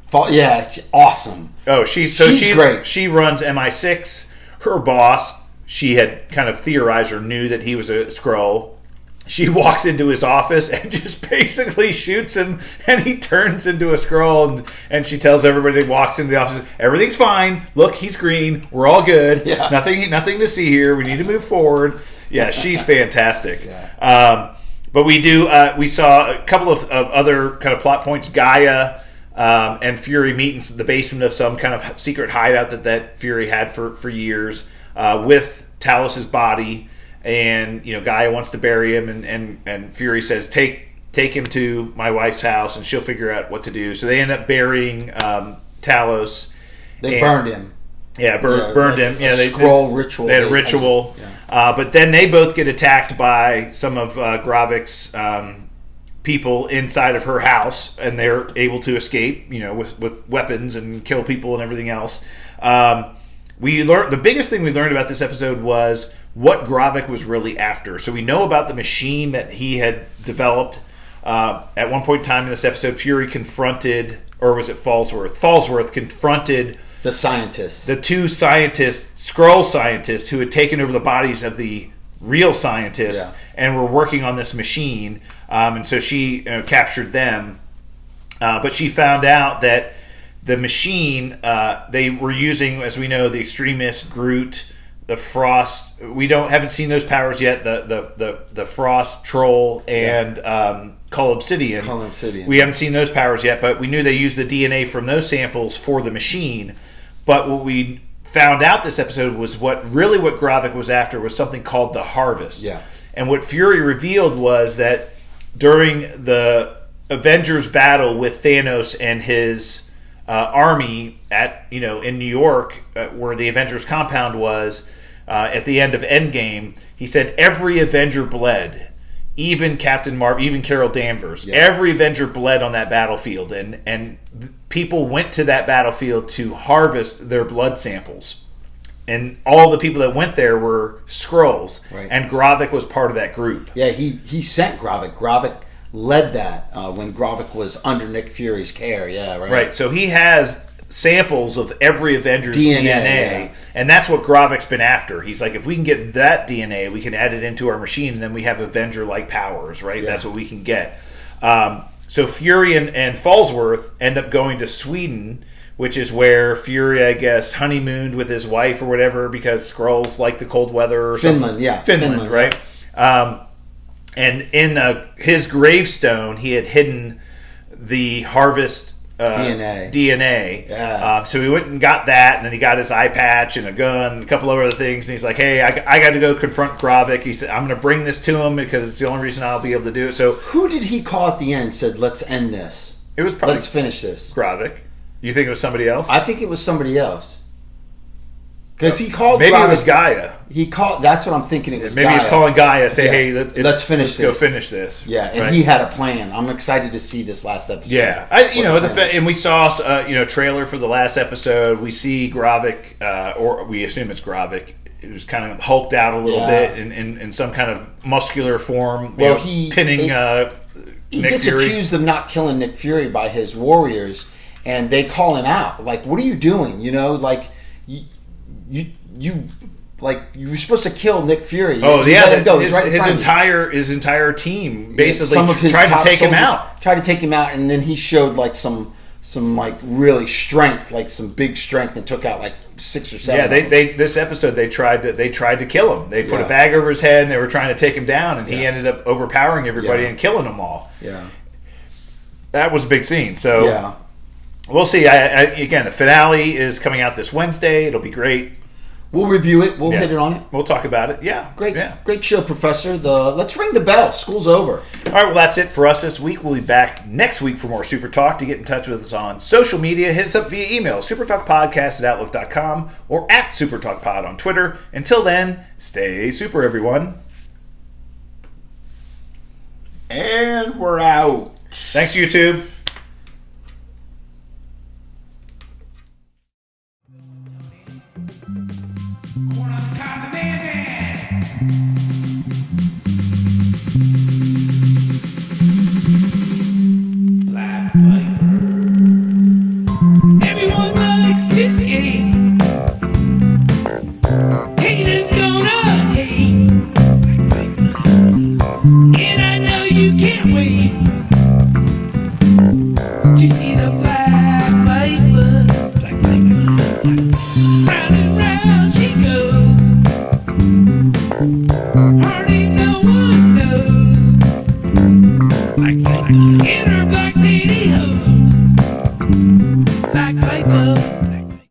She's awesome. Oh, she's great. She runs MI6. Her boss, she had kind of theorized or knew that he was a Skrull. She walks into his office and just basically shoots him, and he turns into a Skrull, and she tells everybody that walks into the office, everything's fine. Look, he's green. We're all good. Yeah. Nothing to see here. We need to move forward. Yeah, she's fantastic. Yeah. But we saw a couple of other kind of plot points. Gaia and Fury meet in the basement of some kind of secret hideout that Fury had for years with Talos' body. And Gaia wants to bury him, and Fury says, take him to my wife's house, and she'll figure out what to do. So they end up burying Talos. They burned him. Yeah, burned him. Yeah, Skrull ritual. They had a ritual. Yeah. But then they both get attacked by some of Gravik's people inside of her house, and they're able to escape, with weapons and kill people and everything else. We learned the biggest thing we learned about this episode was what Gravik was really after. So we know about the machine that he had developed. At one point in time in this episode, Fury confronted, or was it Falsworth? Falsworth confronted the scientists, the two scientists, Skrull scientists, who had taken over the bodies of the real scientists and were working on this machine. And so she captured them, but she found out that the machine they were using, as we know, the Extremist, Groot, the Frost. We haven't seen those powers yet. The Frost Troll and Cull Obsidian. We haven't seen those powers yet, but we knew they used the DNA from those samples for the machine. But what we found out this episode was what Gravik was after was something called the Harvest. Yeah. And what Fury revealed was that during the Avengers battle with Thanos and his army in New York, where the Avengers compound was, at the end of Endgame, he said every Avenger bled, even Captain Marvel, even Carol Danvers. Yeah. Every Avenger bled on that battlefield, and people went to that battlefield to harvest their blood samples. And all the people that went there were Skrulls, right. And Gravik was part of that group. Yeah, he sent Gravik. Gravik led that when Gravik was under Nick Fury's care. Yeah, right. Right. So he has samples of every Avenger's DNA, and that's what Gravik's been after. He's like, if we can get that DNA, we can add it into our machine, and then we have Avenger-like powers, right? Yeah. That's what we can get. So Fury and Falsworth end up going to Sweden, which is where Fury, I guess, honeymooned with his wife or whatever, because Skrulls like the cold weather or Finland, something. yeah. Finland, right? And in his gravestone, he had hidden the Harvest DNA. Yeah. So he went and got that, and then he got his eye patch and a gun and a couple of other things, and he's like, hey, I got to go confront Gravik. He said, I'm going to bring this to him because it's the only reason I'll be able to do it. So who did he call at the end and said, let's end this? It was probably let's finish this. Gravik. You think it was somebody else? I think it was somebody else. Because he called maybe Gravik, it was Gaia. He called. That's what I'm thinking. It was maybe Gaia. He's calling Gaia, say, hey, let's finish this. Go finish this. Yeah, and he had a plan. I'm excited to see this last episode. Yeah, and we saw trailer for the last episode. We see Gravik, or we assume it's Gravik. It was kind of hulked out a little bit in some kind of muscular form. Well, pinning. He Nick gets Fury. accused of not killing Nick Fury by his warriors, and they call him out. Like, what are you doing? You were supposed to kill Nick Fury. Oh, you yeah. let him go. His entire team basically tried to take him out. Tried to take him out, and then he showed like some really strength, like some big strength, and took out like 6 or 7. Yeah, this episode they tried to kill him. They put a bag over his head, and they were trying to take him down, and he ended up overpowering everybody and killing them all. Yeah, that was a big scene. So we'll see. Again, the finale is coming out this Wednesday. It'll be great. We'll review it. We'll hit it on it. We'll talk about it. Yeah. Great show, Professor. Let's ring the bell. School's over. All right, well, that's it for us this week. We'll be back next week for more Super Talk. To get in touch with us on social media, hit us up via email, supertalkpodcast@outlook.com or @supertalkpod on Twitter. Until then, stay super, everyone. And we're out. Thanks, YouTube. Everyone likes this game. Haters gonna hate. And I know you can't wait.